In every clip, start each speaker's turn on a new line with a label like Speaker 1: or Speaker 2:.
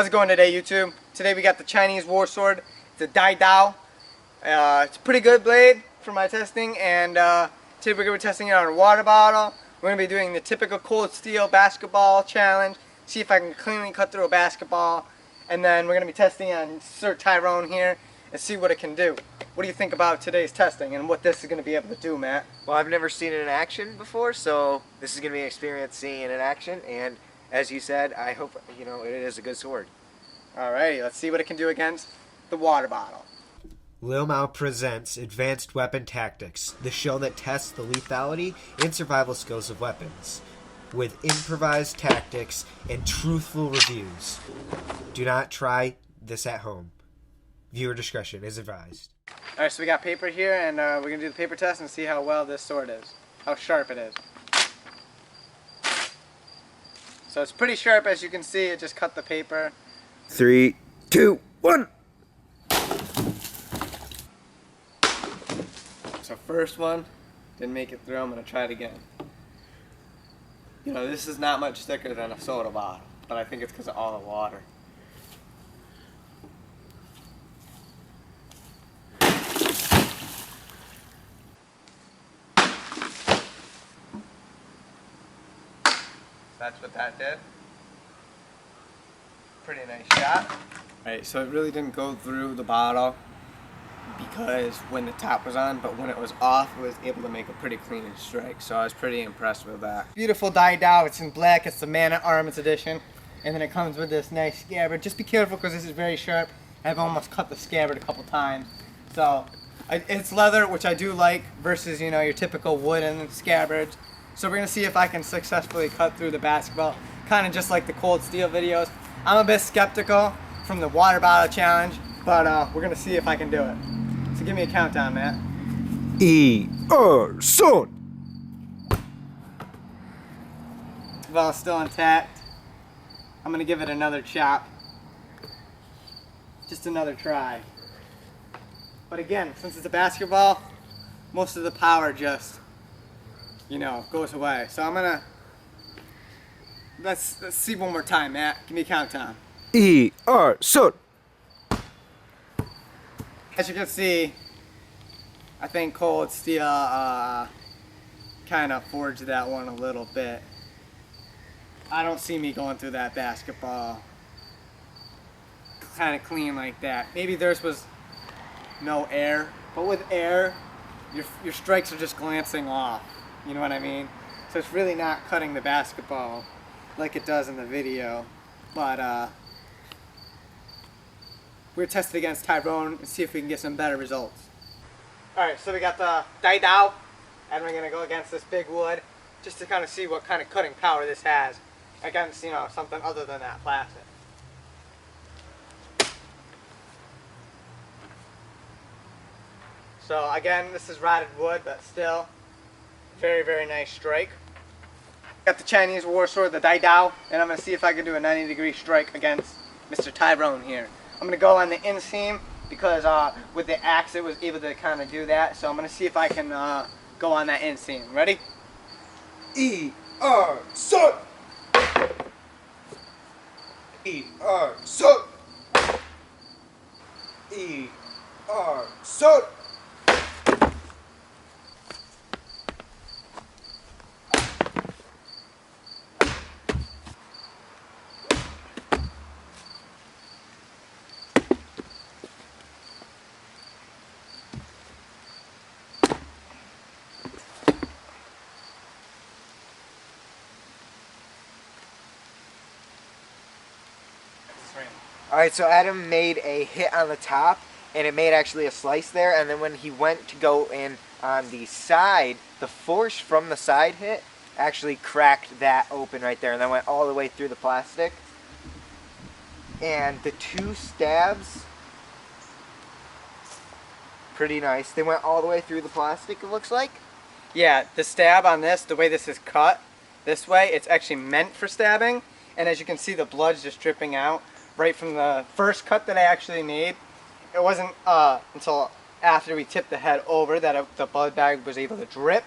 Speaker 1: How's it going today, YouTube? Today we got the Chinese war sword. It's a Dadao. It's a pretty good blade for my testing, and today we're going to be testing it on a water bottle. We're going to be doing the typical cold steel basketball challenge. See if I can cleanly cut through a basketball. And then we're going to be testing on Sir Tyrone here and see what it can do. What do you think about today's testing and what this is going to be able to do, Matt?
Speaker 2: Well, I've never seen it in action before, so this is going to be an experience seeing it in action. And as you said, I hope it is a good sword.
Speaker 1: Alrighty, let's see what it can do against the water bottle.
Speaker 3: Lil Maos presents Advanced Weapon Tactics, the show that tests the lethality and survival skills of weapons, with improvised tactics and truthful reviews. Do not try this at home. Viewer discretion is advised.
Speaker 1: Alright, so we got paper here, and we're going to do the paper test and see how well this sword is. How sharp it is. So it's pretty sharp, as you can see. It just cut the paper.
Speaker 2: 3, 2, 1.
Speaker 1: So first one, didn't make it through. I'm going to try it again. You know, this is not much thicker than a soda bottle, but I think it's because of all the water. That's what that did. Pretty nice shot. Alright, so it really didn't go through the bottle because when the top was on, but when it was off, it was able to make a pretty clean strike. So I was pretty impressed with that. Beautiful Dadao. It's in black. It's the Man at Arms edition. And then it comes with this nice scabbard. Just be careful because this is very sharp. I've almost cut the scabbard a couple times. So it's leather, which I do like, versus, you know, your typical wooden scabbards. So we're going to see if I can successfully cut through the basketball, kind of just like the cold steel videos. I'm a bit skeptical from the water bottle challenge, but we're going to see if I can do it. So give me a countdown, Matt.
Speaker 2: Son.
Speaker 1: Ball's still intact. I'm going to give it another chop. Just another try. But again, since it's a basketball, most of the power just, goes away. So I'm gonna, let's see one more time, Matt. Give me a countdown.
Speaker 2: Son.
Speaker 1: As you can see, I think cold steel kind of forged that one a little bit. I don't see me going through that basketball kind of clean like that. Maybe theirs was no air, but with air, your strikes are just glancing off. You know what I mean? So it's really not cutting the basketball like it does in the video. But we're tested against Tyrone and see if we can get some better results. Alright, so we got the Dadao, and we're going to go against this big wood just to kind of see what kind of cutting power this has against, something other than that plastic. So again, this is rotted wood, but still very, very nice strike. Got the Chinese war sword, the Dadao, and I'm going to see if I can do a 90-degree strike against Mr. Tyrone here. I'm going to go on the inseam because with the axe it was able to kind of do that. So I'm going to see if I can go on that inseam. Ready?
Speaker 2: Son. Son. Son. Alright, so Adam made a hit on the top, and it made actually a slice there, and then when he went to go in on the side, the force from the side hit actually cracked that open right there, and then went all the way through the plastic. And the two stabs, pretty nice. They went all the way through the plastic, it looks like.
Speaker 1: Yeah, the stab on this, the way this is cut, this way, it's actually meant for stabbing, and as you can see, the blood's just dripping out. Right from the first cut that I actually made. It wasn't until after we tipped the head over that the blood bag was able to drip.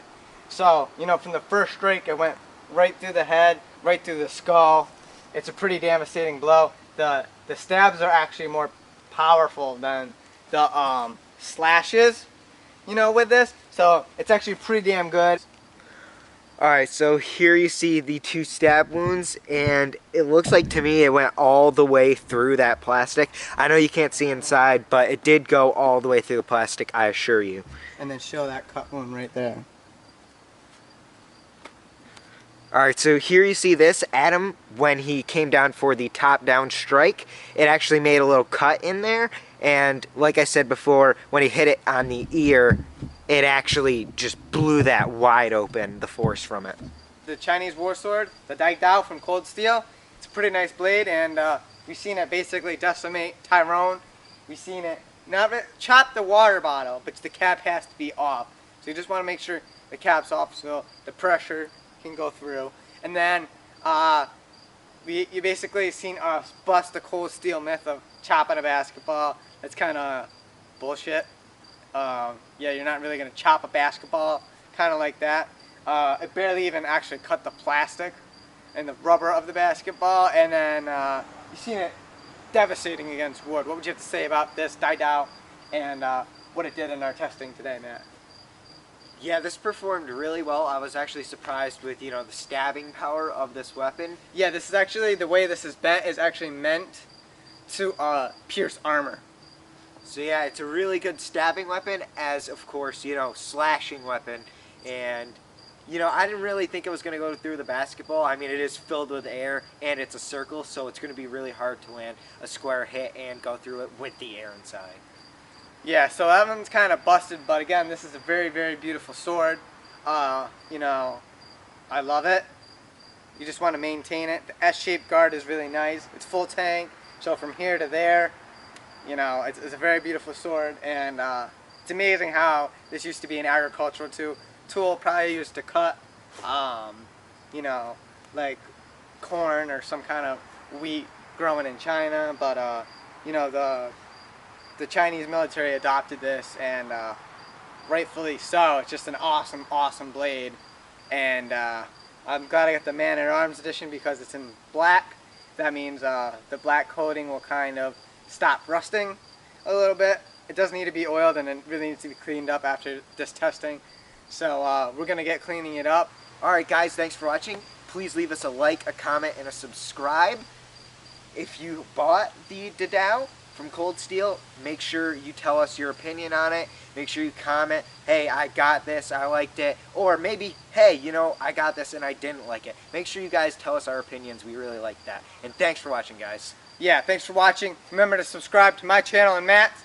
Speaker 1: So, from the first strike, it went right through the head, right through the skull. It's a pretty devastating blow. the stabs are actually more powerful than the slashes, you know, with this. So it's actually pretty damn good.
Speaker 2: Alright, so here you see the 2 stab wounds, and it looks like to me it went all the way through that plastic. I know you can't see inside, but it did go all the way through the plastic, I assure you.
Speaker 1: And then show that cut wound right there.
Speaker 2: Alright, so here you see this. Adam, when he came down for the top-down strike, it actually made a little cut in there. And like I said before, when he hit it on the ear, it actually just blew that wide open, the force from it.
Speaker 1: The Chinese war sword, the Dadao from Cold Steel, it's a pretty nice blade, and we've seen it basically decimate Tyrone. We've seen it not chop the water bottle, but the cap has to be off. So you just want to make sure the cap's off so the pressure can go through. And then you basically seen us bust the Cold Steel myth of chopping a basketball. That's kind of bullshit. Yeah, you're not really going to chop a basketball, kind of like that. It barely even actually cut the plastic and the rubber of the basketball, and then you've seen it devastating against wood. What would you have to say about this Dadao and what it did in our testing today, Matt?
Speaker 2: Yeah, this performed really well. I was actually surprised with, you know, the stabbing power of this weapon.
Speaker 1: Yeah, this is actually, the way this is bent is actually meant to pierce armor.
Speaker 2: So yeah, it's a really good stabbing weapon, as of course, you know, slashing weapon. And, you know, I didn't really think it was going to go through the basketball. I mean, it is filled with air, and it's a circle, so it's going to be really hard to land a square hit and go through it with the air inside.
Speaker 1: Yeah, so that one's kind of busted, but again, this is a very, very beautiful sword. You know, I love it. You just want to maintain it. The S-shaped guard is really nice. It's full tank, so from here to there, you know, it's a very beautiful sword, and it's amazing how this used to be an agricultural tool probably used to cut, you know, like corn or some kind of wheat growing in China, but, you know, the Chinese military adopted this, and rightfully so. It's just an awesome, awesome blade, and I'm glad I got the Man-at-Arms edition because it's in black. That means the black coating will kind of stop rusting a little bit. It does need to be oiled, and it really needs to be cleaned up after this testing. So we're going to get cleaning it up.
Speaker 2: Alright guys, thanks for watching. Please leave us a like, a comment, and a subscribe. If you bought the Dadao from Cold Steel, make sure you tell us your opinion on it. Make sure you comment, hey, I got this, I liked it. Or maybe, hey, you know, I got this and I didn't like it. Make sure you guys tell us our opinions. We really like that. And thanks for watching, guys.
Speaker 1: Yeah, thanks for watching. Remember to subscribe to my channel and Matt's.